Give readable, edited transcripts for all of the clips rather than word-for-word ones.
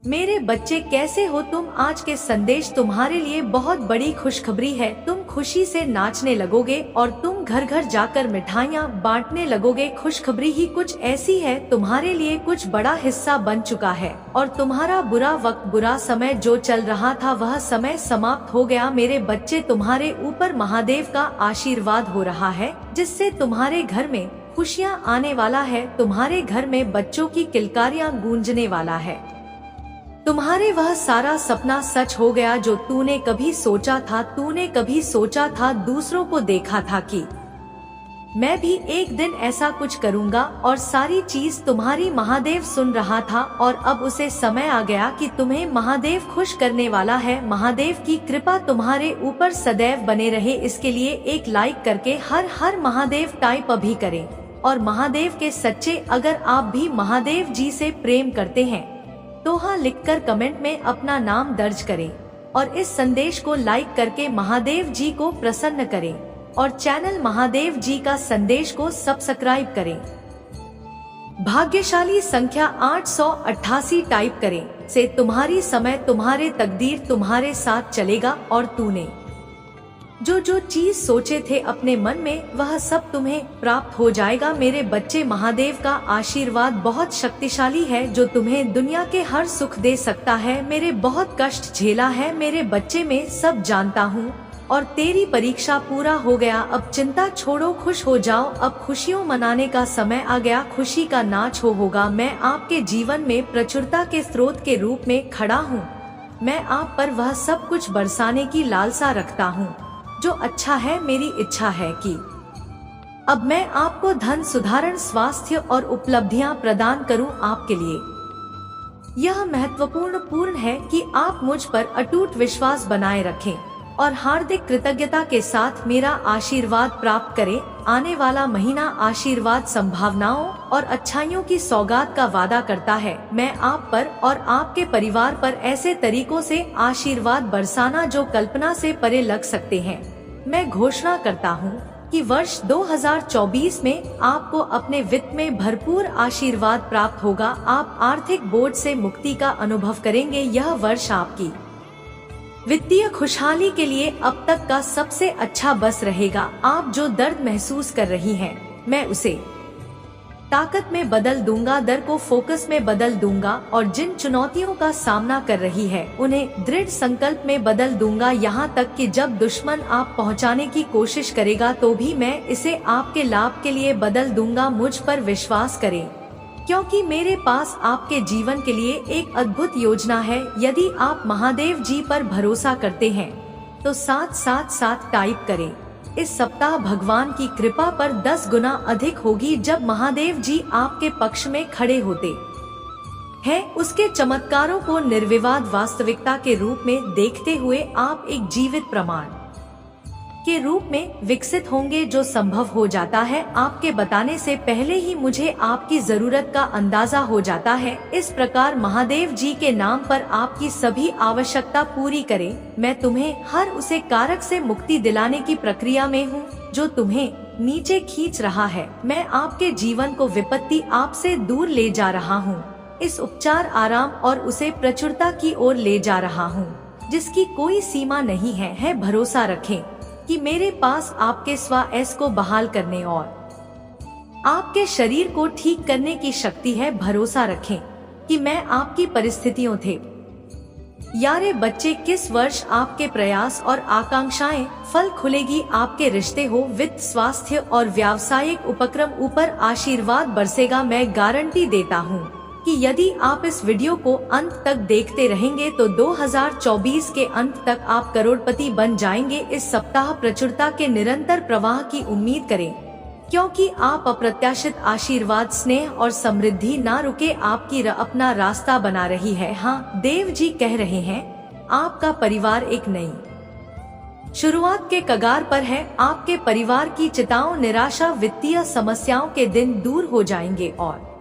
मेरे बच्चे कैसे हो तुम? आज के संदेश तुम्हारे लिए बहुत बड़ी खुशखबरी है। तुम खुशी से नाचने लगोगे और तुम घर घर जाकर मिठाइयाँ बांटने लगोगे। खुशखबरी ही कुछ ऐसी है, तुम्हारे लिए कुछ बड़ा हिस्सा बन चुका है और तुम्हारा बुरा वक्त, बुरा समय जो चल रहा था वह समय समाप्त हो गया। मेरे बच्चे, तुम्हारे ऊपर महादेव का आशीर्वाद हो रहा है जिससे तुम्हारे घर में खुशियाँ आने वाला है। तुम्हारे घर में बच्चों की किलकारियाँ गूंजने वाला है। तुम्हारे वह सारा सपना सच हो गया जो तूने कभी सोचा था। तूने कभी सोचा था, दूसरों को देखा था कि मैं भी एक दिन ऐसा कुछ करूंगा और सारी चीज तुम्हारी महादेव सुन रहा था और अब उसे समय आ गया कि तुम्हें महादेव खुश करने वाला है। महादेव की कृपा तुम्हारे ऊपर सदैव बने रहे, इसके लिए एक लाइक करके हर हर महादेव टाइप अभी करें। और महादेव के सच्चे, अगर आप भी महादेव जी से प्रेम करते हैं तो हाँ लिखकर कमेंट में अपना नाम दर्ज करें और इस संदेश को लाइक करके महादेव जी को प्रसन्न करें और चैनल महादेव जी का संदेश को सब्सक्राइब करें। भाग्यशाली संख्या 888 टाइप करें से तुम्हारी समय, तुम्हारे तकदीर तुम्हारे साथ चलेगा और तूने जो चीज सोचे थे अपने मन में वह सब तुम्हें प्राप्त हो जाएगा। मेरे बच्चे, महादेव का आशीर्वाद बहुत शक्तिशाली है जो तुम्हें दुनिया के हर सुख दे सकता है। मेरे बहुत कष्ट झेला है मेरे बच्चे, में सब जानता हूँ और तेरी परीक्षा पूरा हो गया। अब चिंता छोड़ो, खुश हो जाओ। अब खुशियों मनाने का समय आ गया, खुशी का नाच होगा। मैं आपके जीवन में प्रचुरता के स्रोत के रूप में खड़ा हूँ। मैं आप पर वह सब कुछ बरसाने की लालसा रखता हूँ जो अच्छा है। मेरी इच्छा है कि अब मैं आपको धन, सुधारण, स्वास्थ्य और उपलब्धियां प्रदान करूं आपके लिए। यह महत्वपूर्ण है कि आप मुझ पर अटूट विश्वास बनाए रखें और हार्दिक कृतज्ञता के साथ मेरा आशीर्वाद प्राप्त करें। आने वाला महीना आशीर्वाद, संभावनाओं और अच्छाइयों की सौगात का वादा करता है। मैं आप पर और आपके परिवार पर ऐसे तरीकों से आशीर्वाद बरसाना जो कल्पना से परे लग सकते हैं। मैं घोषणा करता हूँ कि वर्ष 2024 में आपको अपने वित्त में भरपूर आशीर्वाद प्राप्त होगा। आप आर्थिक बोझ से मुक्ति का अनुभव करेंगे। यह वर्ष आपकी वित्तीय खुशहाली के लिए अब तक का सबसे अच्छा बस रहेगा। आप जो दर्द महसूस कर रही हैं, मैं उसे ताकत में बदल दूंगा, डर को फोकस में बदल दूंगा और जिन चुनौतियों का सामना कर रही है उन्हें दृढ़ संकल्प में बदल दूंगा। यहाँ तक कि जब दुश्मन आप पहुँचाने की कोशिश करेगा तो भी मैं इसे आपके लाभ के लिए बदल दूंगा। मुझ पर विश्वास करें क्योंकि मेरे पास आपके जीवन के लिए एक अद्भुत योजना है। यदि आप महादेव जी पर भरोसा करते हैं तो 777 टाइप करें। इस सप्ताह भगवान की कृपा पर 10 गुना अधिक होगी जब महादेव जी आपके पक्ष में खड़े होते हैं। उसके चमत्कारों को निर्विवाद वास्तविकता के रूप में देखते हुए आप एक जीवित प्रमाण के रूप में विकसित होंगे। जो संभव हो जाता है आपके बताने से पहले ही मुझे आपकी जरूरत का अंदाजा हो जाता है। इस प्रकार महादेव जी के नाम पर आपकी सभी आवश्यकता पूरी करें। मैं तुम्हें हर उसे कारक से मुक्ति दिलाने की प्रक्रिया में हूँ जो तुम्हें नीचे खींच रहा है। मैं आपके जीवन को विपत्ति आपसे दूर ले जा रहा हूँ। इस उपचार, आराम और उसे प्रचुरता की ओर ले जा रहा हूँ जिसकी कोई सीमा नहीं है। भरोसा रखें कि मेरे पास आपके स्वास्थ्य को बहाल करने और आपके शरीर को ठीक करने की शक्ति है। भरोसा रखें कि मैं आपकी परिस्थितियों थे। यारे बच्चे, किस वर्ष आपके प्रयास और आकांक्षाएं फल खुलेगी। आपके रिश्ते हो, वित्त, स्वास्थ्य और व्यावसायिक उपक्रम ऊपर आशीर्वाद बरसेगा। मैं गारंटी देता हूँ कि यदि आप इस वीडियो को अंत तक देखते रहेंगे तो 2024 के अंत तक आप करोड़पति बन जाएंगे। इस सप्ताह प्रचुरता के निरंतर प्रवाह की उम्मीद करें क्योंकि आप अप्रत्याशित आशीर्वाद, स्नेह और समृद्धि ना रुके आपकी अपना रास्ता बना रही है। हाँ, देव जी कह रहे हैं आपका परिवार एक नई शुरुआत के कगार पर है। आपके परिवार की चिंताओं, निराशा, वित्तीय समस्याओं के दिन दूर हो जाएंगे और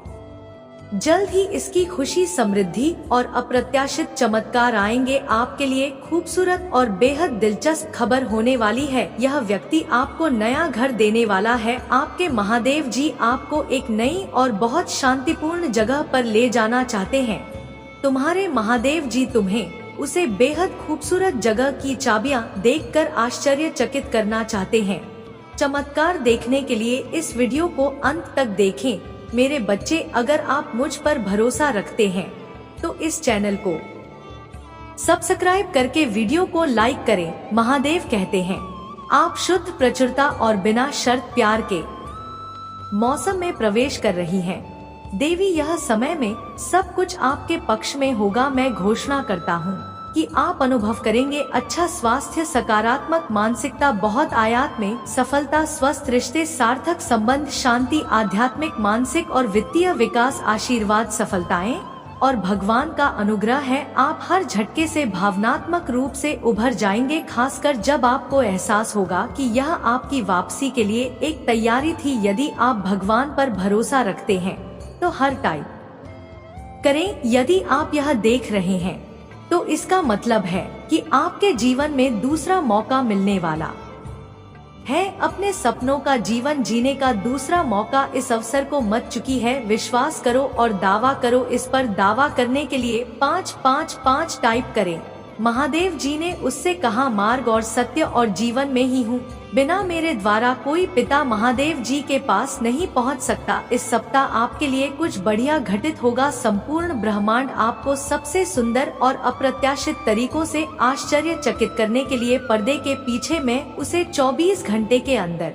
जल्द ही इसकी खुशी, समृद्धि और अप्रत्याशित चमत्कार आएंगे। आपके लिए खूबसूरत और बेहद दिलचस्प खबर होने वाली है। यह व्यक्ति आपको नया घर देने वाला है। आपके महादेव जी आपको एक नई और बहुत शांतिपूर्ण जगह पर ले जाना चाहते हैं। तुम्हारे महादेव जी तुम्हें उसे बेहद खूबसूरत जगह की चाबियां देखकर आश्चर्यचकित करना चाहते हैं। चमत्कार देखने के लिए इस वीडियो को अंत तक देखें। मेरे बच्चे, अगर आप मुझ पर भरोसा रखते हैं तो इस चैनल को सब्सक्राइब करके वीडियो को लाइक करें। महादेव कहते हैं, आप शुद्ध प्रचुरता और बिना शर्त प्यार के मौसम में प्रवेश कर रही हैं। देवी, यह समय में सब कुछ आपके पक्ष में होगा। मैं घोषणा करता हूँ कि आप अनुभव करेंगे अच्छा स्वास्थ्य, सकारात्मक मानसिकता, बहुत आयात में सफलता, स्वस्थ रिश्ते, सार्थक संबंध, शांति, आध्यात्मिक, मानसिक और वित्तीय विकास, आशीर्वाद, सफलताएं और भगवान का अनुग्रह है। आप हर झटके से भावनात्मक रूप से उभर जाएंगे, खासकर जब आपको एहसास होगा कि यह आपकी वापसी के लिए एक तैयारी थी। यदि आप भगवान पर भरोसा रखते हैं तो हर टाइप करें। यदि आप यह देख रहे हैं तो इसका मतलब है कि आपके जीवन में दूसरा मौका मिलने वाला है। अपने सपनों का जीवन जीने का दूसरा मौका इस अवसर को मत चुकी है। विश्वास करो और दावा करो। इस पर दावा करने के लिए 555 टाइप करें। महादेव जी ने उससे कहा, मार्ग और सत्य और जीवन में ही हूँ। बिना मेरे द्वारा कोई पिता महादेव जी के पास नहीं पहुँच सकता। इस सप्ताह आपके लिए कुछ बढ़िया घटित होगा। संपूर्ण ब्रह्मांड आपको सबसे सुंदर और अप्रत्याशित तरीकों से आश्चर्यचकित करने के लिए पर्दे के पीछे मैं उसे 24 घंटे के अंदर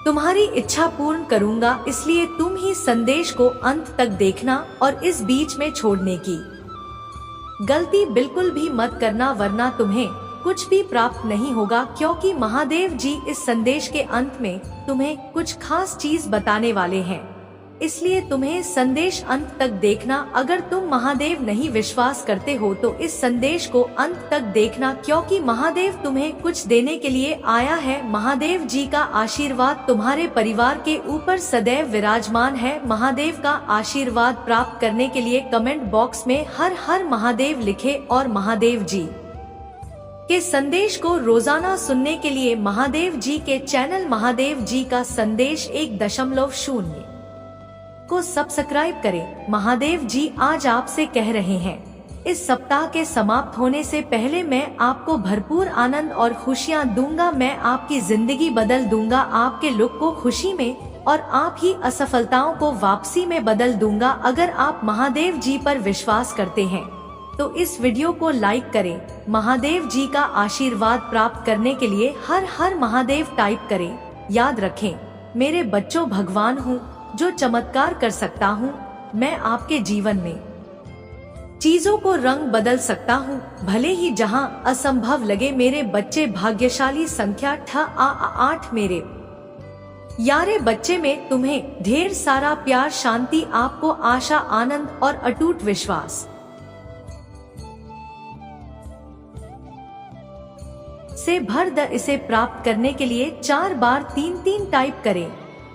तुम्हारी इच्छा पूर्ण करूँगा। इसलिए तुम ही संदेश को अंत तक देखना और इस बीच में छोड़ने की गलती बिल्कुल भी मत करना, वरना तुम्हें कुछ भी प्राप्त नहीं होगा। क्योंकि महादेव जी इस संदेश के अंत में तुम्हें कुछ खास चीज बताने वाले हैं, इसलिए तुम्हें संदेश अंत तक देखना। अगर तुम महादेव नहीं विश्वास करते हो तो इस संदेश को अंत तक देखना, क्योंकि महादेव तुम्हें कुछ देने के लिए आया है। महादेव जी का आशीर्वाद तुम्हारे परिवार के ऊपर सदैव विराजमान है। महादेव का आशीर्वाद प्राप्त करने के लिए कमेंट बॉक्स में हर हर महादेव लिखे और महादेव जी के संदेश को रोजाना सुनने के लिए महादेव जी के चैनल महादेव जी का संदेश 1.0 को सब्सक्राइब करें। महादेव जी आज आपसे कह रहे हैं, इस सप्ताह के समाप्त होने से पहले मैं आपको भरपूर आनंद और खुशियां दूंगा। मैं आपकी जिंदगी बदल दूंगा, आपके लुक को खुशी में और आप ही असफलताओं को वापसी में बदल दूंगा। अगर आप महादेव जी पर विश्वास करते हैं तो इस वीडियो को लाइक करें। महादेव जी का आशीर्वाद प्राप्त करने के लिए हर हर महादेव टाइप करें। याद रखें मेरे बच्चों, भगवान हूँ जो चमत्कार कर सकता हूँ। मैं आपके जीवन में चीजों को रंग बदल सकता हूँ, भले ही जहाँ असंभव लगे। मेरे बच्चे, भाग्यशाली संख्या 8 मेरे यारे बच्चे में तुम्हें ढेर सारा प्यार, शांति, आपको आशा, आनंद और अटूट विश्वास से भर द। इसे प्राप्त करने के लिए 4 बार 3 टाइप करें।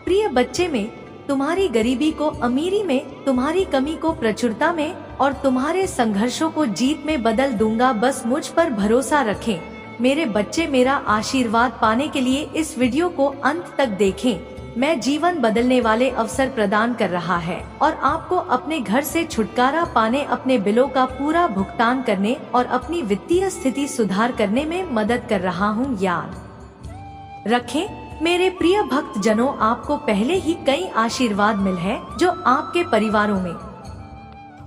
प्रिय बच्चे, में तुम्हारी गरीबी को अमीरी में, तुम्हारी कमी को प्रचुरता में और तुम्हारे संघर्षों को जीत में बदल दूंगा। बस मुझ पर भरोसा रखें। मेरे बच्चे, मेरा आशीर्वाद पाने के लिए इस वीडियो को अंत तक देखें। मैं जीवन बदलने वाले अवसर प्रदान कर रहा है और आपको अपने घर से छुटकारा पाने, अपने बिलों का पूरा भुगतान करने और अपनी वित्तीय स्थिति सुधार करने में मदद कर रहा हूँ। याद रखें मेरे प्रिय भक्त जनों, आपको पहले ही कई आशीर्वाद मिल है जो आपके परिवारों में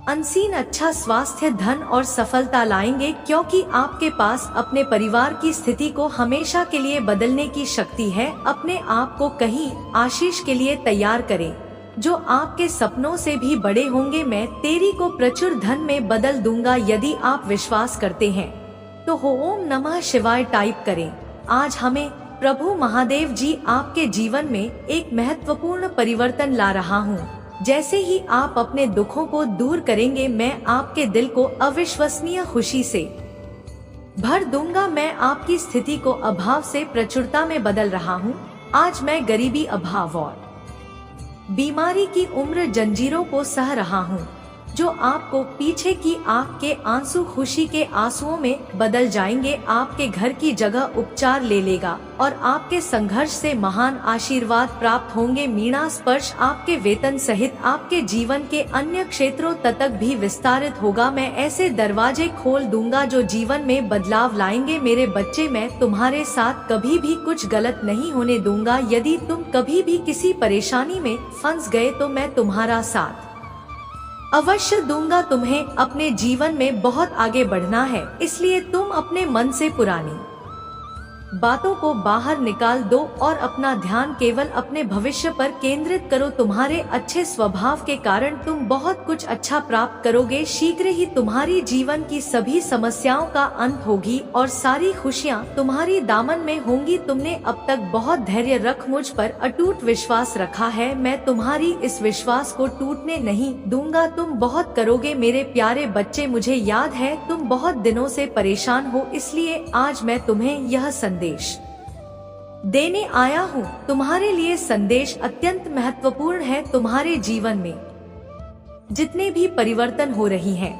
अनसीन अच्छा स्वास्थ्य, धन और सफलता लाएंगे, क्योंकि आपके पास अपने परिवार की स्थिति को हमेशा के लिए बदलने की शक्ति है। अपने आप को कहीं आशीष के लिए तैयार करें जो आपके सपनों से भी बड़े होंगे। मैं तेरी को प्रचुर धन में बदल दूंगा। यदि आप विश्वास करते हैं तो ओम नमः शिवाय टाइप करें। आज हमें प्रभु महादेव जी आपके जीवन में एक महत्वपूर्ण परिवर्तन ला रहा हूँ। जैसे ही आप अपने दुखों को दूर करेंगे, मैं आपके दिल को अविश्वसनीय खुशी से भर दूंगा। मैं आपकी स्थिति को अभाव से प्रचुरता में बदल रहा हूँ। आज मैं गरीबी, अभाव और बीमारी की उम्र जंजीरों को सह रहा हूँ। जो आपको पीछे की आंख के आंसू खुशी के आंसुओं में बदल जाएंगे। आपके घर की जगह उपचार ले लेगा और आपके संघर्ष से महान आशीर्वाद प्राप्त होंगे। मीणा स्पर्श आपके वेतन सहित आपके जीवन के अन्य क्षेत्रों तक भी विस्तारित होगा। मैं ऐसे दरवाजे खोल दूंगा जो जीवन में बदलाव लाएंगे। मेरे बच्चे, मैं तुम्हारे साथ कभी भी कुछ गलत नहीं होने दूंगा। यदि तुम कभी भी किसी परेशानी में फंस गए तो मैं तुम्हारा साथ अवश्य दूंगा। तुम्हें अपने जीवन में बहुत आगे बढ़ना है, इसलिए तुम अपने मन से पुरानी बातों को बाहर निकाल दो और अपना ध्यान केवल अपने भविष्य पर केंद्रित करो। तुम्हारे अच्छे स्वभाव के कारण तुम बहुत कुछ अच्छा प्राप्त करोगे। शीघ्र ही तुम्हारी जीवन की सभी समस्याओं का अंत होगी और सारी खुशियां तुम्हारी दामन में होंगी। तुमने अब तक बहुत धैर्य रख मुझ पर अटूट विश्वास रखा है। मैं तुम्हारी इस विश्वास को टूटने नहीं दूंगा। तुम बहुत करोगे मेरे प्यारे बच्चे। मुझे याद है तुम बहुत दिनों से परेशान हो, इसलिए आज मैं तुम्हें यह संदेश देने आया हूँ। तुम्हारे लिए संदेश अत्यंत महत्वपूर्ण है। तुम्हारे जीवन में जितने भी परिवर्तन हो रही हैं,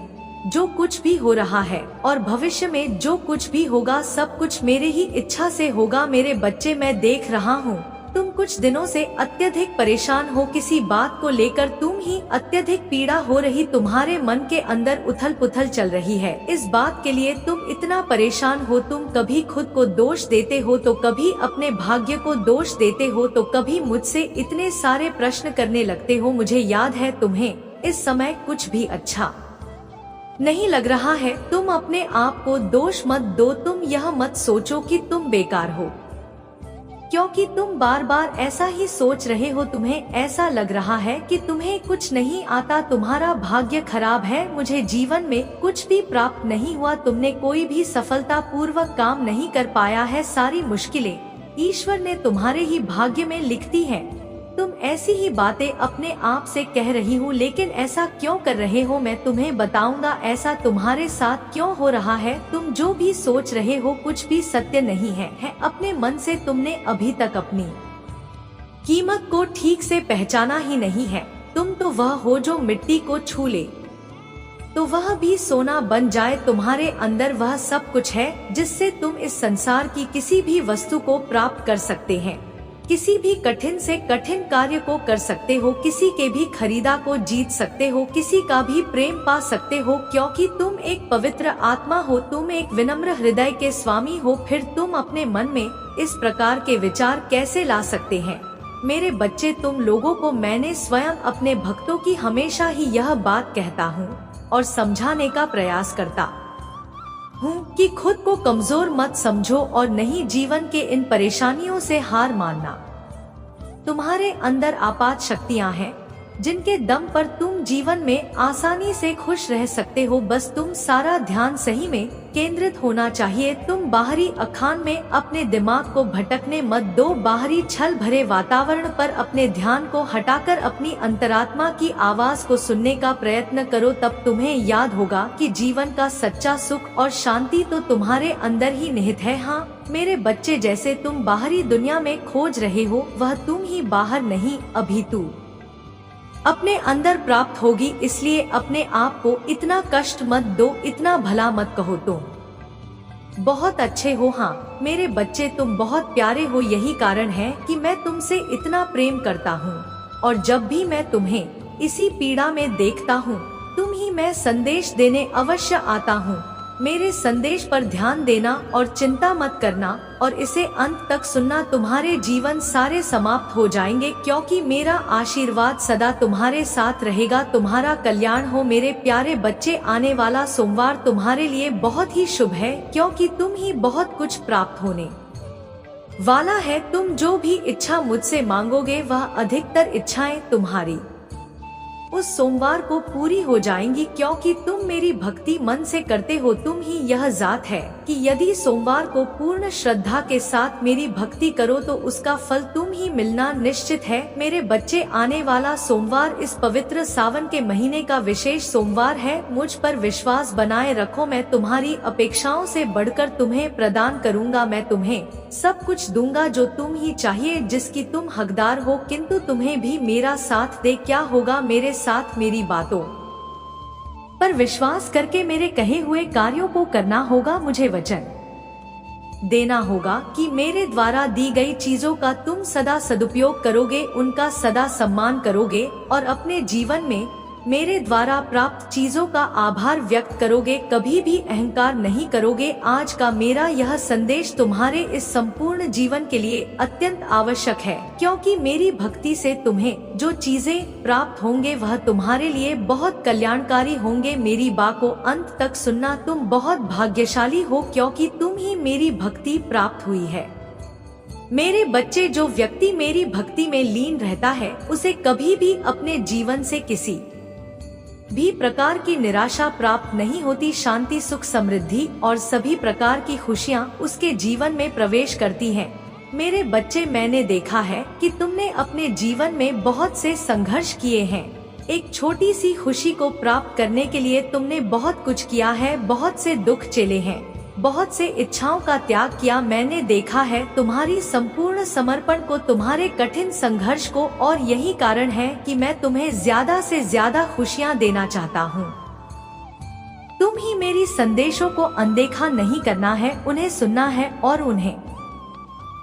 जो कुछ भी हो रहा है और भविष्य में जो कुछ भी होगा, सब कुछ मेरे ही इच्छा से होगा। मेरे बच्चे, मैं देख रहा हूँ तुम कुछ दिनों से अत्यधिक परेशान हो। किसी बात को लेकर तुम ही अत्यधिक पीड़ा हो रही, तुम्हारे मन के अंदर उथल पुथल चल रही है। इस बात के लिए तुम इतना परेशान हो। तुम कभी खुद को दोष देते हो तो कभी अपने भाग्य को दोष देते हो तो कभी मुझसे इतने सारे प्रश्न करने लगते हो। मुझे याद है तुम्हें इस समय कुछ भी अच्छा नहीं लग रहा है। तुम अपने आप को दोष मत दो। तुम यह मत सोचो कि तुम बेकार हो, क्योंकि तुम बार बार ऐसा ही सोच रहे हो। तुम्हें ऐसा लग रहा है कि तुम्हें कुछ नहीं आता, तुम्हारा भाग्य खराब है, मुझे जीवन में कुछ भी प्राप्त नहीं हुआ, तुमने कोई भी सफलता पूर्वक काम नहीं कर पाया है। सारी मुश्किलें ईश्वर ने तुम्हारे ही भाग्य में लिख दी है। तुम ऐसी ही बातें अपने आप से कह रही हो, लेकिन ऐसा क्यों कर रहे हो मैं तुम्हें बताऊंगा। ऐसा तुम्हारे साथ क्यों हो रहा है। तुम जो भी सोच रहे हो कुछ भी सत्य नहीं है। अपने मन से तुमने अभी तक अपनी कीमत को ठीक से पहचाना ही नहीं है। तुम तो वह हो जो मिट्टी को छू ले तो वह भी सोना बन जाए। तुम्हारे अंदर वह सब कुछ है जिससे तुम इस संसार की किसी भी वस्तु को प्राप्त कर सकते हैं, किसी भी कठिन से कठिन कार्य को कर सकते हो, किसी के भी खरीदा को जीत सकते हो, किसी का भी प्रेम पा सकते हो, क्योंकि तुम एक पवित्र आत्मा हो, तुम एक विनम्र हृदय के स्वामी हो। फिर तुम अपने मन में इस प्रकार के विचार कैसे ला सकते हैं। मेरे बच्चे, तुम लोगों को मैंने स्वयं अपने भक्तों की हमेशा ही यह बात कहता हूँ और समझाने का प्रयास करता हूँ कि खुद को कमजोर मत समझो और नहीं जीवन के इन परेशानियों से हार मानना। तुम्हारे अंदर आपात शक्तियाँ हैं जिनके दम पर तुम जीवन में आसानी से खुश रह सकते हो। बस तुम सारा ध्यान सही में केंद्रित होना चाहिए। तुम बाहरी अखान में अपने दिमाग को भटकने मत दो। बाहरी छल भरे वातावरण पर अपने ध्यान को हटाकर अपनी अंतरात्मा की आवाज को सुनने का प्रयत्न करो। तब तुम्हें याद होगा कि जीवन का सच्चा सुख और शांति तो तुम्हारे अंदर ही निहित है। हाँ मेरे बच्चे, जैसे तुम बाहरी दुनिया में खोज रहे हो वह तुम ही बाहर नहीं, अभी तू अपने अंदर प्राप्त होगी। इसलिए अपने आप को इतना कष्ट मत दो, इतना भला मत कहो। तुम बहुत अच्छे हो। हाँ मेरे बच्चे, तुम बहुत प्यारे हो। यही कारण है कि मैं तुमसे इतना प्रेम करता हूँ और जब भी मैं तुम्हें इसी पीड़ा में देखता हूँ तुम ही मैं संदेश देने अवश्य आता हूँ। मेरे संदेश पर ध्यान देना और चिंता मत करना और इसे अंत तक सुनना। तुम्हारे जीवन सारे समाप्त हो जाएंगे, क्योंकि मेरा आशीर्वाद सदा तुम्हारे साथ रहेगा। तुम्हारा कल्याण हो मेरे प्यारे बच्चे। आने वाला सोमवार तुम्हारे लिए बहुत ही शुभ है, क्योंकि तुम ही बहुत कुछ प्राप्त होने वाला है। तुम जो भी इच्छा मुझसे मांगोगे वह अधिकतर इच्छाएं तुम्हारी उस सोमवार को पूरी हो जाएंगी, क्योंकि तुम मेरी भक्ति मन से करते हो। तुम ही यह जात है कि यदि सोमवार को पूर्ण श्रद्धा के साथ मेरी भक्ति करो तो उसका फल तुम ही मिलना निश्चित है। मेरे बच्चे, आने वाला सोमवार इस पवित्र सावन के महीने का विशेष सोमवार है। मुझ पर विश्वास बनाए रखो, मैं तुम्हारी अपेक्षाओं से बढ़कर तुम्हें प्रदान करूंगा। मैं तुम्हें सब कुछ दूंगा जो तुम ही चाहिए, जिसकी तुम हकदार हो, किंतु तुम्हें भी मेरा साथ दे। क्या होगा मेरे साथ? मेरी बातों पर विश्वास करके मेरे कहे हुए कार्यों को करना होगा। मुझे वचन देना होगा कि मेरे द्वारा दी गई चीजों का तुम सदा सदुपयोग करोगे, उनका सदा सम्मान करोगे और अपने जीवन में मेरे द्वारा प्राप्त चीजों का आभार व्यक्त करोगे, कभी भी अहंकार नहीं करोगे। आज का मेरा यह संदेश तुम्हारे इस संपूर्ण जीवन के लिए अत्यंत आवश्यक है, क्योंकि मेरी भक्ति से तुम्हें जो चीजें प्राप्त होंगे वह तुम्हारे लिए बहुत कल्याणकारी होंगे। मेरी बात को अंत तक सुनना। तुम बहुत भाग्यशाली हो क्योंकि तुम ही मेरी भक्ति प्राप्त हुई है। मेरे बच्चे, जो व्यक्ति मेरी भक्ति में लीन रहता है उसे कभी भी अपने जीवन से किसी भी प्रकार की निराशा प्राप्त नहीं होती। शांति, सुख, समृद्धि और सभी प्रकार की खुशियाँ उसके जीवन में प्रवेश करती हैं। मेरे बच्चे, मैंने देखा है कि तुमने अपने जीवन में बहुत से संघर्ष किए हैं। एक छोटी सी खुशी को प्राप्त करने के लिए तुमने बहुत कुछ किया है, बहुत से दुख झेले हैं, बहुत से इच्छाओं का त्याग किया। मैंने देखा है तुम्हारी संपूर्ण समर्पण को, तुम्हारे कठिन संघर्ष को, और यही कारण है कि मैं तुम्हें ज्यादा से ज्यादा खुशियाँ देना चाहता हूँ। तुम ही मेरी संदेशों को अनदेखा नहीं करना है, उन्हें सुनना है और उन्हें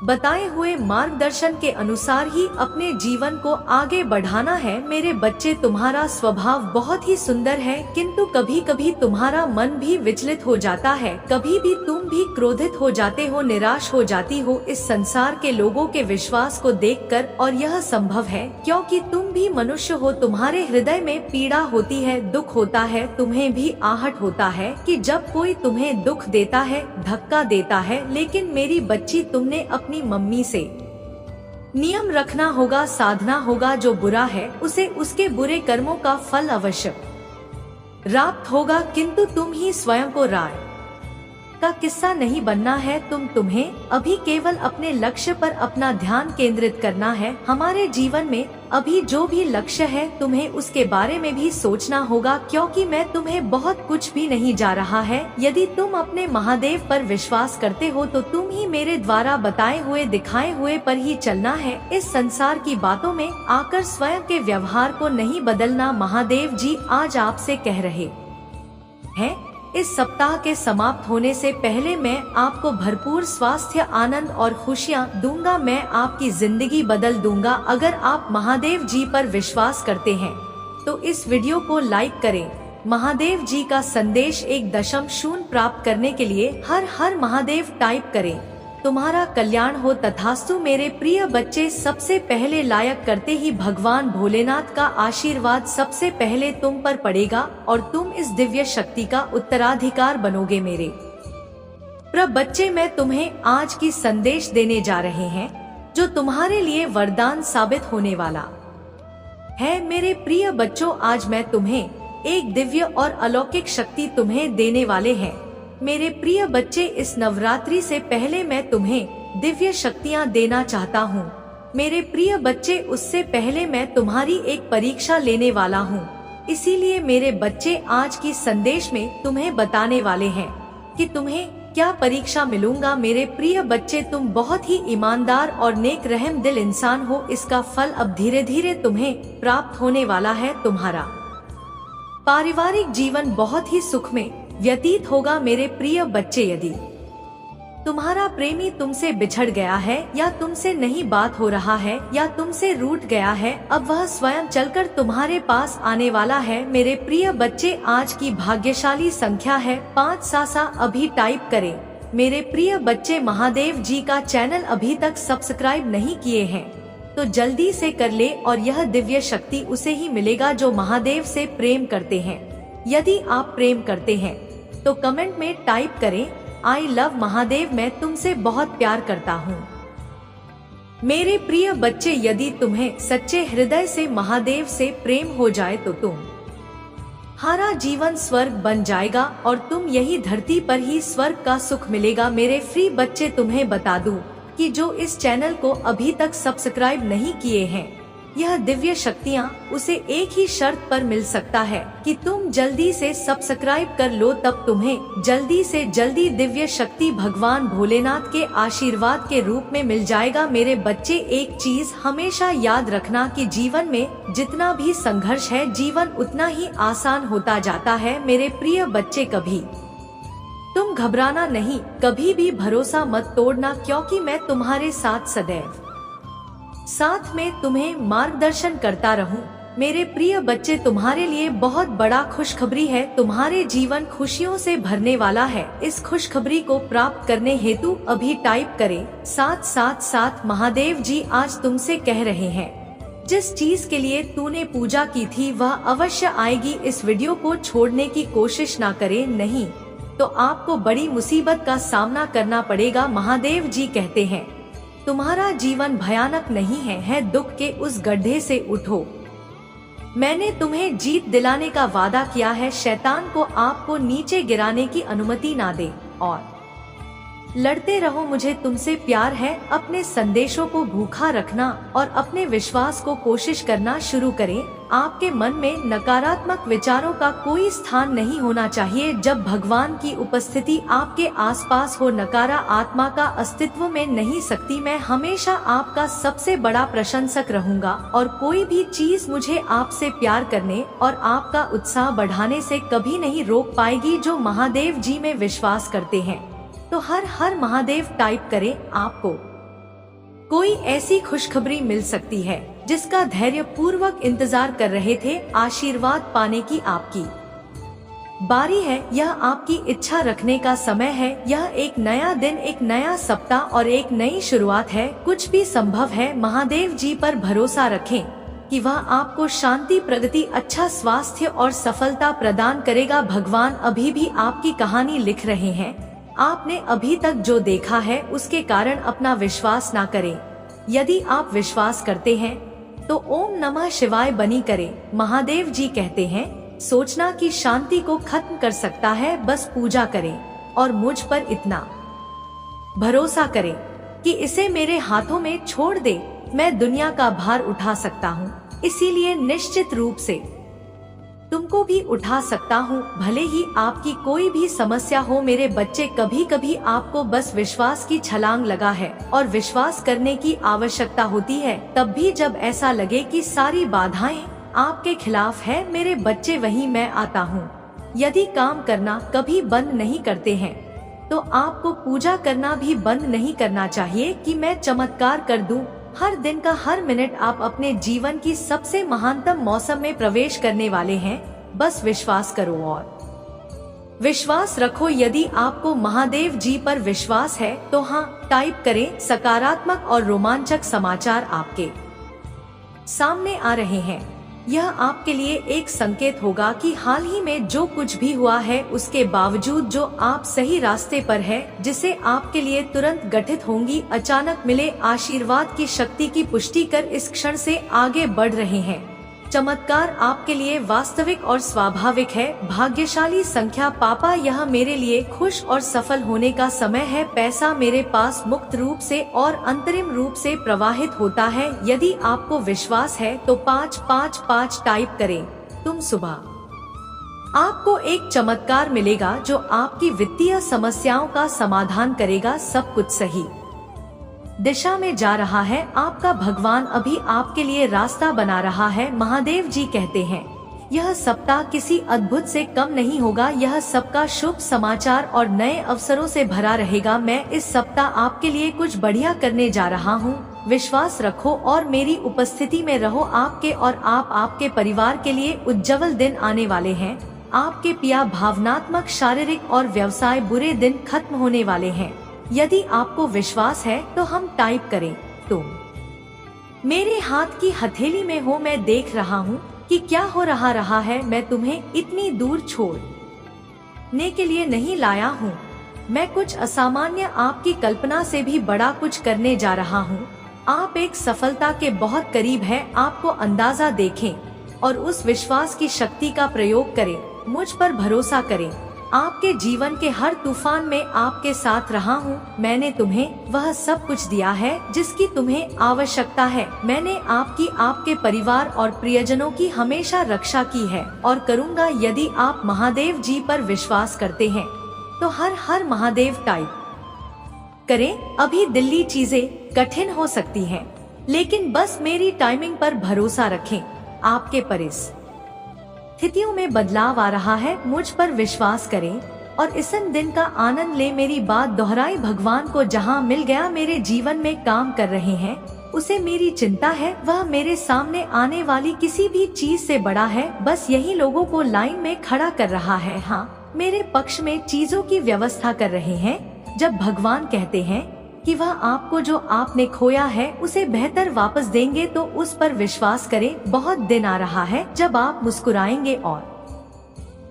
बताए हुए मार्गदर्शन के अनुसार ही अपने जीवन को आगे बढ़ाना है। मेरे बच्चे, तुम्हारा स्वभाव बहुत ही सुंदर है, किंतु कभी कभी तुम्हारा मन भी विचलित हो जाता है, कभी भी तुम भी क्रोधित हो जाते हो, निराश हो जाती हो इस संसार के लोगों के विश्वास को देखकर। और यह संभव है क्योंकि तुम भी मनुष्य हो, तुम्हारे हृदय में पीड़ा होती है, दुख होता है, तुम्हें भी आहट होता है कि जब कोई तुम्हें दुख देता है, धक्का देता है। लेकिन मेरी बच्ची, तुमने अपनी मम्मी से नियम रखना होगा, साधना होगा। जो बुरा है उसे उसके बुरे कर्मों का फल अवश्य प्राप्त होगा, किंतु तुम ही स्वयं को राय का किस्सा नहीं बनना है। तुम्हें अभी केवल अपने लक्ष्य पर अपना ध्यान केंद्रित करना है। हमारे जीवन में अभी जो भी लक्ष्य है तुम्हें उसके बारे में भी सोचना होगा, क्योंकि मैं तुम्हें बहुत कुछ भी नहीं जा रहा है। यदि तुम अपने महादेव पर विश्वास करते हो तो तुम ही मेरे द्वारा बताए हुए दिखाए हुए पर ही चलना है। इस संसार की बातों में आकर स्वयं के व्यवहार को नहीं बदलना। महादेव जी आज आपसे कह रहे हैं, इस सप्ताह के समाप्त होने से पहले मैं आपको भरपूर स्वास्थ्य, आनंद और खुशियाँ दूंगा। मैं आपकी जिंदगी बदल दूंगा। अगर आप महादेव जी पर विश्वास करते हैं तो इस वीडियो को लाइक करें। महादेव जी का संदेश 1.0 प्राप्त करने के लिए हर हर महादेव टाइप करें। तुम्हारा कल्याण हो तथास्तु। मेरे प्रिय बच्चे, सबसे पहले लायक करते ही भगवान भोलेनाथ का आशीर्वाद सबसे पहले तुम पर पड़ेगा और तुम इस दिव्य शक्ति का उत्तराधिकार बनोगे। मेरे प्रिय बच्चे, मैं तुम्हें आज की संदेश देने जा रहे हैं जो तुम्हारे लिए वरदान साबित होने वाला है। मेरे प्रिय बच्चों, आज मैं तुम्हें एक दिव्य और अलौकिक शक्ति तुम्हें देने वाले हैं। मेरे प्रिय बच्चे, इस नवरात्रि से पहले मैं तुम्हें दिव्य शक्तियाँ देना चाहता हूँ। मेरे प्रिय बच्चे, उससे पहले मैं तुम्हारी एक परीक्षा लेने वाला हूँ। इसीलिए मेरे बच्चे, आज की संदेश में तुम्हें बताने वाले हैं कि तुम्हें क्या परीक्षा मिलूंगा। मेरे प्रिय बच्चे, तुम बहुत ही ईमानदार और नेक रहम दिल इंसान हो। इसका फल अब धीरे धीरे तुम्हें प्राप्त होने वाला है। तुम्हारा पारिवारिक जीवन बहुत ही सुख में व्यतीत होगा। मेरे प्रिय बच्चे, यदि तुम्हारा प्रेमी तुमसे बिछड़ गया है या तुमसे नहीं बात हो रहा है या तुमसे रूठ गया है, अब वह स्वयं चलकर तुम्हारे पास आने वाला है। मेरे प्रिय बच्चे, आज की भाग्यशाली संख्या है 5। सासा अभी टाइप करें। मेरे प्रिय बच्चे, महादेव जी का चैनल अभी तक सब्सक्राइब नहीं किए हैं तो जल्दी से कर ले और यह दिव्य शक्ति उसे ही मिलेगा जो महादेव से प्रेम करते हैं। यदि आप प्रेम करते हैं तो कमेंट में टाइप करें, आई लव महादेव, मैं तुमसे बहुत प्यार करता हूँ। मेरे प्रिय बच्चे, यदि तुम्हें सच्चे हृदय से महादेव से प्रेम हो जाए तो तुम्हारा जीवन स्वर्ग बन जाएगा और तुम यही धरती पर ही स्वर्ग का सुख मिलेगा। मेरे फ्री बच्चे, तुम्हें बता दूं कि जो इस चैनल को अभी तक सब्सक्राइब नहीं किए हैं यह दिव्य शक्तियाँ उसे एक ही शर्त पर मिल सकता है कि तुम जल्दी से सब्सक्राइब कर लो, तब तुम्हें जल्दी से जल्दी दिव्य शक्ति भगवान भोलेनाथ के आशीर्वाद के रूप में मिल जाएगा। मेरे बच्चे, एक चीज हमेशा याद रखना कि जीवन में जितना भी संघर्ष है, जीवन उतना ही आसान होता जाता है। मेरे प्रिय बच्चे, कभी तुम घबराना नहीं, कभी भी भरोसा मत तोड़ना, क्योंकि मैं तुम्हारे साथ सदैव साथ में तुम्हें मार्गदर्शन करता रहूं। मेरे प्रिय बच्चे, तुम्हारे लिए बहुत बड़ा खुशखबरी है। तुम्हारे जीवन खुशियों से भरने वाला है। इस खुशखबरी को प्राप्त करने हेतु अभी टाइप करें 777। महादेव जी आज तुमसे कह रहे हैं, जिस चीज के लिए तूने पूजा की थी वह अवश्य आएगी। इस वीडियो को छोड़ने की कोशिश ना करें, नहीं तो आपको बड़ी मुसीबत का सामना करना पड़ेगा। महादेव जी कहते हैं, तुम्हारा जीवन भयानक नहीं है दुख के उस गड्ढे से उठो। मैंने तुम्हें जीत दिलाने का वादा किया है। शैतान को आपको नीचे गिराने की अनुमति ना दे और लड़ते रहो। मुझे तुमसे प्यार है। अपने संदेशों को भूखा रखना और अपने विश्वास को कोशिश करना शुरू करें। आपके मन में नकारात्मक विचारों का कोई स्थान नहीं होना चाहिए। जब भगवान की उपस्थिति आपके आसपास हो, नकारात्मक आत्मा का अस्तित्व में नहीं सकती। मैं हमेशा आपका सबसे बड़ा प्रशंसक रहूंगा और कोई भी चीज मुझे आपसे प्यार करने और आपका उत्साह बढ़ाने से कभी नहीं रोक पाएगी। जो महादेव जी में विश्वास करते हैं तो हर हर महादेव टाइप करें। आपको कोई ऐसी खुशखबरी मिल सकती है जिसका धैर्य पूर्वक इंतजार कर रहे थे। आशीर्वाद पाने की आपकी बारी है। यह आपकी इच्छा रखने का समय है। यह एक नया दिन, एक नया सप्ताह और एक नई शुरुआत है। कुछ भी संभव है। महादेव जी पर भरोसा रखें कि वह आपको शांति, प्रगति, अच्छा स्वास्थ्य और सफलता प्रदान करेगा। भगवान अभी भी आपकी कहानी लिख रहे हैं। आपने अभी तक जो देखा है उसके कारण अपना विश्वास ना करें। यदि आप विश्वास करते हैं तो ओम नमः शिवाय बनी करें। महादेव जी कहते हैं, सोचना कि शांति को खत्म कर सकता है, बस पूजा करें और मुझ पर इतना भरोसा करें कि इसे मेरे हाथों में छोड़ दे। मैं दुनिया का भार उठा सकता हूँ, इसीलिए निश्चित रूप से तुमको भी उठा सकता हूँ, भले ही आपकी कोई भी समस्या हो। मेरे बच्चे, कभी कभी आपको बस विश्वास की छलांग लगा है और विश्वास करने की आवश्यकता होती है। तब भी जब ऐसा लगे कि सारी बाधाएं आपके खिलाफ है, मेरे बच्चे, वहीं मैं आता हूँ। यदि काम करना कभी बंद नहीं करते हैं तो आपको पूजा करना भी बंद नहीं करना चाहिए कि मैं चमत्कार कर दूं। हर दिन का हर मिनट आप अपने जीवन की सबसे महानतम मौसम में प्रवेश करने वाले हैं। बस विश्वास करो और विश्वास रखो। यदि आपको महादेव जी पर विश्वास है तो हाँ टाइप करें। सकारात्मक और रोमांचक समाचार आपके सामने आ रहे हैं। यह आपके लिए एक संकेत होगा कि हाल ही में जो कुछ भी हुआ है उसके बावजूद जो आप सही रास्ते पर है, जिसे आपके लिए तुरंत गठित होंगी अचानक मिले आशीर्वाद की शक्ति की पुष्टि कर इस क्षण से आगे बढ़ रहे हैं। चमत्कार आपके लिए वास्तविक और स्वाभाविक है। भाग्यशाली संख्या पापा, यह मेरे लिए खुश और सफल होने का समय है। पैसा मेरे पास मुक्त रूप से और अंतरिम रूप से प्रवाहित होता है। यदि आपको विश्वास है तो 555 टाइप करें। तुम सुबह आपको एक चमत्कार मिलेगा जो आपकी वित्तीय समस्याओं का समाधान करेगा। सब कुछ सही दिशा में जा रहा है। आपका भगवान अभी आपके लिए रास्ता बना रहा है। महादेव जी कहते हैं, यह सप्ताह किसी अद्भुत से कम नहीं होगा। यह सबका शुभ समाचार और नए अवसरों से भरा रहेगा। मैं इस सप्ताह आपके लिए कुछ बढ़िया करने जा रहा हूँ। विश्वास रखो और मेरी उपस्थिति में रहो। आपके और आपके परिवार के लिए उज्जवल दिन आने वाले हैं। आपके पिया भावनात्मक, शारीरिक और व्यवसाय बुरे दिन खत्म होने वाले हैं। यदि आपको विश्वास है तो हम टाइप करें। तुम मेरे हाथ की हथेली में हो। मैं देख रहा हूँ कि क्या हो रहा है। मैं तुम्हें इतनी दूर छोड़ने के लिए नहीं लाया हूँ। मैं कुछ असामान्य, आपकी कल्पना से भी बड़ा कुछ करने जा रहा हूँ। आप एक सफलता के बहुत करीब है। आपको अंदाजा देखें और उस विश्वास की शक्ति का प्रयोग करें। मुझ पर भरोसा करें। आपके जीवन के हर तूफान में आपके साथ रहा हूँ। मैंने तुम्हें वह सब कुछ दिया है जिसकी तुम्हें आवश्यकता है। मैंने आपकी, आपके परिवार और प्रियजनों की हमेशा रक्षा की है और करूँगा। यदि आप महादेव जी पर विश्वास करते हैं तो हर हर महादेव टाइप करें। अभी दिल्ली चीजें कठिन हो सकती हैं, लेकिन बस मेरी टाइमिंग पर भरोसा रखें। आपके परिस्थितियों में बदलाव आ रहा है, मुझ पर विश्वास करें और इस दिन का आनंद ले। मेरी बात दोहराई, भगवान को जहां मिल गया मेरे जीवन में काम कर रहे हैं उसे मेरी चिंता है। वह मेरे सामने आने वाली किसी भी चीज से बड़ा है, बस यही लोगों को लाइन में खड़ा कर रहा है। हाँ, मेरे पक्ष में चीजों की व्यवस्था कर रहे हैं। जब भगवान कहते हैं कि वह आपको जो आपने खोया है उसे बेहतर वापस देंगे, तो उस पर विश्वास करें। बहुत दिन आ रहा है जब आप मुस्कुराएंगे और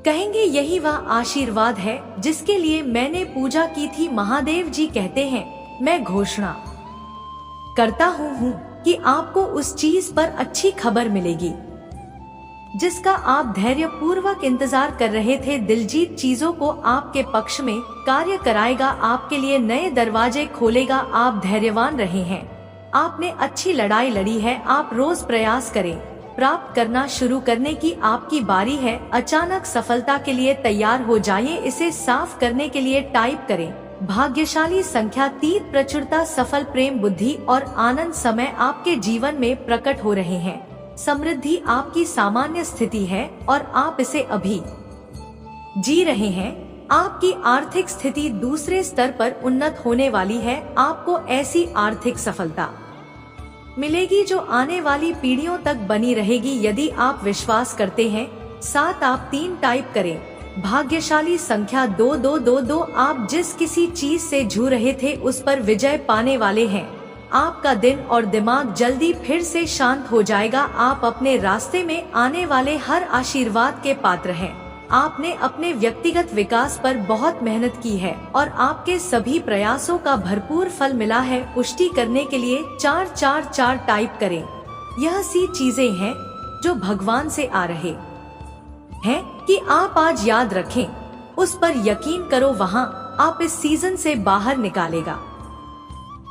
कहेंगे यही वह आशीर्वाद है जिसके लिए मैंने पूजा की थी। महादेव जी कहते हैं, मैं घोषणा करता हूँ कि आपको उस चीज पर अच्छी खबर मिलेगी जिसका आप धैर्य पूर्वक इंतजार कर रहे थे। दिलजीत चीजों को आपके पक्ष में कार्य कराएगा, आपके लिए नए दरवाजे खोलेगा। आप धैर्यवान रहे हैं, आपने अच्छी लड़ाई लड़ी है। आप रोज प्रयास करें, प्राप्त करना शुरू करने की आपकी बारी है। अचानक सफलता के लिए तैयार हो जाइए। इसे साफ करने के लिए टाइप करें भाग्यशाली संख्या 3। प्रचुरता, सफल, प्रेम, बुद्धि और आनंद समय आपके जीवन में प्रकट हो रहे हैं। समृद्धि आपकी सामान्य स्थिति है और आप इसे अभी जी रहे हैं। आपकी आर्थिक स्थिति दूसरे स्तर पर उन्नत होने वाली है। आपको ऐसी आर्थिक सफलता मिलेगी जो आने वाली पीढ़ियों तक बनी रहेगी यदि आप विश्वास करते हैं। 7 आप 3 टाइप करें भाग्यशाली संख्या 2222। आप जिस किसी चीज से जूझ रहे थे उस पर विजय पाने वाले हैं। आपका दिन और दिमाग जल्दी फिर से शांत हो जाएगा। आप अपने रास्ते में आने वाले हर आशीर्वाद के पात्र हैं। आपने अपने व्यक्तिगत विकास पर बहुत मेहनत की है और आपके सभी प्रयासों का भरपूर फल मिला है। पुष्टि करने के लिए 444 टाइप करें। यह सी चीजें हैं जो भगवान से आ रहे हैं कि आप आज याद रखें, उस पर यकीन करो। वहाँ आप इस सीजन से बाहर निकालेगा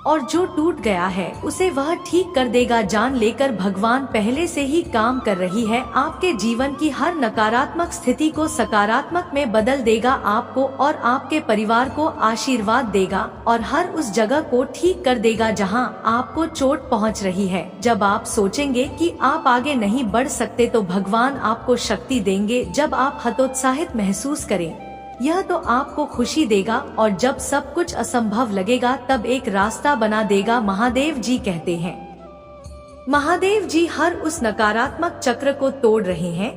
और जो टूट गया है उसे वह ठीक कर देगा। जान लेकर भगवान पहले से ही काम कर रही है। आपके जीवन की हर नकारात्मक स्थिति को सकारात्मक में बदल देगा। आपको और आपके परिवार को आशीर्वाद देगा और हर उस जगह को ठीक कर देगा जहां आपको चोट पहुंच रही है। जब आप सोचेंगे कि आप आगे नहीं बढ़ सकते तो भगवान आपको शक्ति देंगे। जब आप हतोत्साहित महसूस करें यह तो आपको खुशी देगा और जब सब कुछ असंभव लगेगा तब एक रास्ता बना देगा। महादेव जी कहते हैं, महादेव जी हर उस नकारात्मक चक्र को तोड़ रहे हैं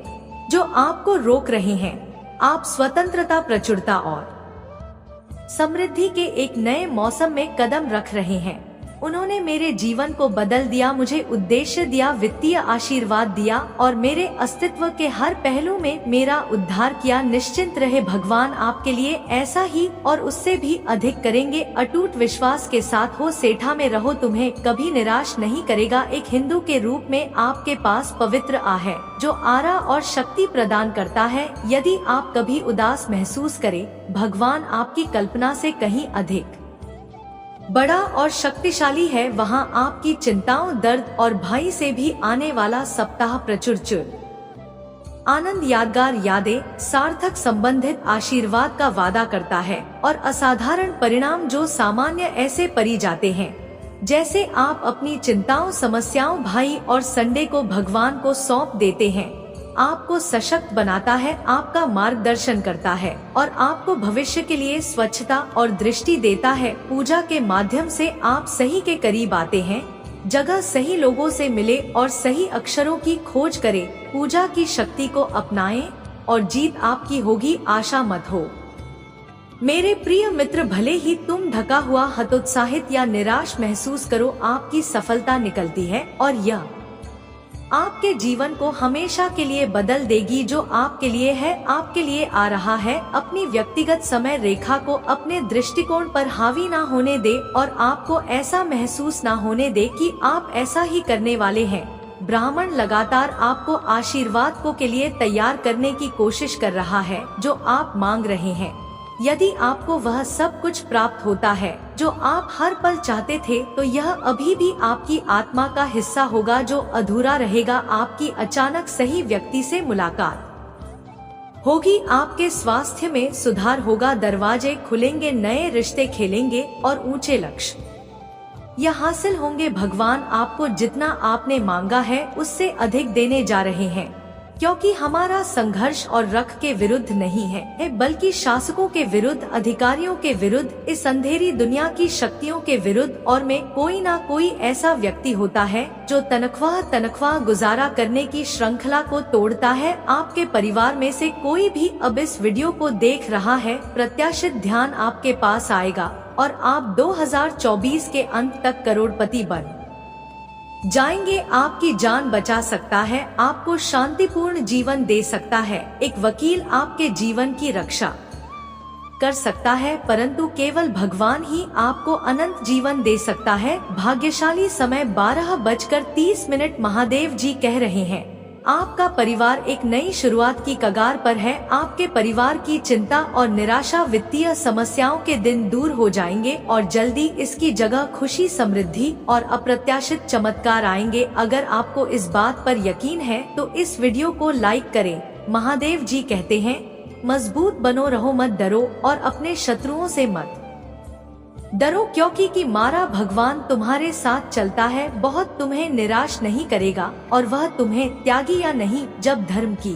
जो आपको रोक रहे हैं। आप स्वतंत्रता, प्रचुरता और समृद्धि के एक नए मौसम में कदम रख रहे हैं। उन्होंने मेरे जीवन को बदल दिया, मुझे उद्देश्य दिया, वित्तीय आशीर्वाद दिया और मेरे अस्तित्व के हर पहलू में मेरा उद्धार किया। निश्चिंत रहे, भगवान आपके लिए ऐसा ही और उससे भी अधिक करेंगे। अटूट विश्वास के साथ हो, सेठा में रहो, तुम्हें कभी निराश नहीं करेगा। एक हिंदू के रूप में आपके पास पवित्र आ है जो आरा और शक्ति प्रदान करता है। यदि आप कभी उदास महसूस करें, भगवान आपकी कल्पना से कहीं अधिक बड़ा और शक्तिशाली है। वहाँ आपकी चिंताओं, दर्द और भय से भी आने वाला सप्ताह प्रचुर आनंद, यादगार यादें, सार्थक संबंधित आशीर्वाद का वादा करता है और असाधारण परिणाम जो सामान्य ऐसे परी जाते हैं जैसे आप अपनी चिंताओं, समस्याओं, भय और संडे को भगवान को सौंप देते हैं। आपको सशक्त बनाता है, आपका मार्गदर्शन करता है और आपको भविष्य के लिए स्वच्छता और दृष्टि देता है। पूजा के माध्यम से आप सही के करीब आते हैं। जगह सही लोगों से मिले और सही अक्षरों की खोज करें। पूजा की शक्ति को अपनाएं और जीत आपकी होगी, आशा मत हो। मेरे प्रिय मित्र, भले ही तुम ढका हुआ, हतोत्साहित या निराश महसूस करो, आपकी सफलता निकलती है और यह आपके जीवन को हमेशा के लिए बदल देगी। जो आपके लिए है, आपके लिए आ रहा है। अपनी व्यक्तिगत समय रेखा को अपने दृष्टिकोण पर हावी ना होने दे और आपको ऐसा महसूस ना होने दे कि आप ऐसा ही करने वाले हैं। ब्राह्मण लगातार आपको आशीर्वाद को के लिए तैयार करने की कोशिश कर रहा है जो आप मांग रहे हैं। यदि आपको वह सब कुछ प्राप्त होता है जो आप हर पल चाहते थे, तो यह अभी भी आपकी आत्मा का हिस्सा होगा जो अधूरा रहेगा। आपकी अचानक सही व्यक्ति से मुलाकात होगी, आपके स्वास्थ्य में सुधार होगा, दरवाजे खुलेंगे, नए रिश्ते खेलेंगे और ऊंचे लक्ष्य यह हासिल होंगे। भगवान आपको जितना आपने मांगा है उससे अधिक देने जा रहे हैं, क्योंकि हमारा संघर्ष और रख के विरुद्ध नहीं है, बल्कि शासकों के विरुद्ध, अधिकारियों के विरुद्ध, इस अंधेरी दुनिया की शक्तियों के विरुद्ध। और में कोई ना कोई ऐसा व्यक्ति होता है जो तनख्वाह गुजारा करने की श्रृंखला को तोड़ता है। आपके परिवार में से कोई भी अब इस वीडियो को देख रहा है, प्रत्याशित ध्यान आपके पास आएगा और आप 2024 के अंत तक करोड़पति बन जाएंगे। आपकी जान बचा सकता है, आपको शांतिपूर्ण जीवन दे सकता है। एक वकील आपके जीवन की रक्षा कर सकता है, परंतु केवल भगवान ही आपको अनंत जीवन दे सकता है। भाग्यशाली समय 12:30 महादेव जी कह रहे हैं, आपका परिवार एक नई शुरुआत की कगार पर है। आपके परिवार की चिंता और निराशा, वित्तीय समस्याओं के दिन दूर हो जाएंगे और जल्दी इसकी जगह खुशी, समृद्धि और अप्रत्याशित चमत्कार आएंगे। अगर आपको इस बात पर यकीन है तो इस वीडियो को लाइक करें। महादेव जी कहते हैं, मजबूत बनो, रहो मत डरो और अपने शत्रुओं से मत डरो, क्योंकि कि मारा भगवान तुम्हारे साथ चलता है, बहुत तुम्हें निराश नहीं करेगा और वह तुम्हें त्यागी या नहीं। जब धर्म की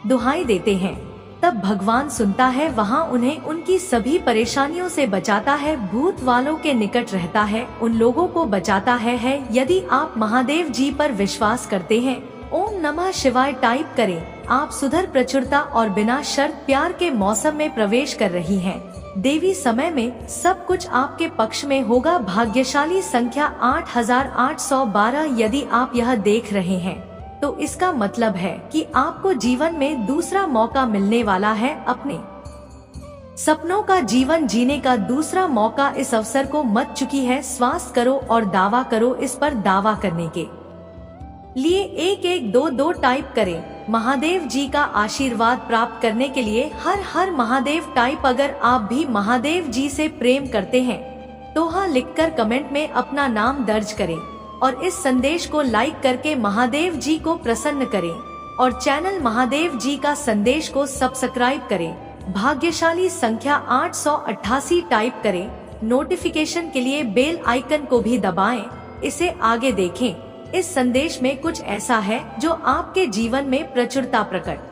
दुहाई देते हैं तब भगवान सुनता है, वहाँ उन्हें उनकी सभी परेशानियों से बचाता है, भूत वालों के निकट रहता है, उन लोगों को बचाता है। यदि आप महादेव जी पर विश्वास करते हैं, ओम नमः शिवाय टाइप करें। आप सुधर, प्रचुरता और बिना शर्त प्यार के मौसम में प्रवेश कर रही हैं। देवी समय में सब कुछ आपके पक्ष में होगा। भाग्यशाली संख्या 8812। यदि आप यह देख रहे हैं तो इसका मतलब है कि आपको जीवन में दूसरा मौका मिलने वाला है, अपने सपनों का जीवन जीने का दूसरा मौका। इस अवसर को मत चुकी है। श्वास करो और दावा करो। इस पर दावा करने के लिए 1122 टाइप करें। महादेव जी का आशीर्वाद प्राप्त करने के लिए हर हर महादेव टाइप। अगर आप भी महादेव जी से प्रेम करते हैं तो हाँ लिखकर कमेंट में अपना नाम दर्ज करें और इस संदेश को लाइक करके महादेव जी को प्रसन्न करें और चैनल महादेव जी का संदेश को सब्सक्राइब करें। भाग्यशाली संख्या 888 टाइप करें। नोटिफिकेशन के लिए बेल आइकन को भी दबाएं। इसे आगे देखें। इस संदेश में कुछ ऐसा है जो आपके जीवन में प्रचुरता प्रकट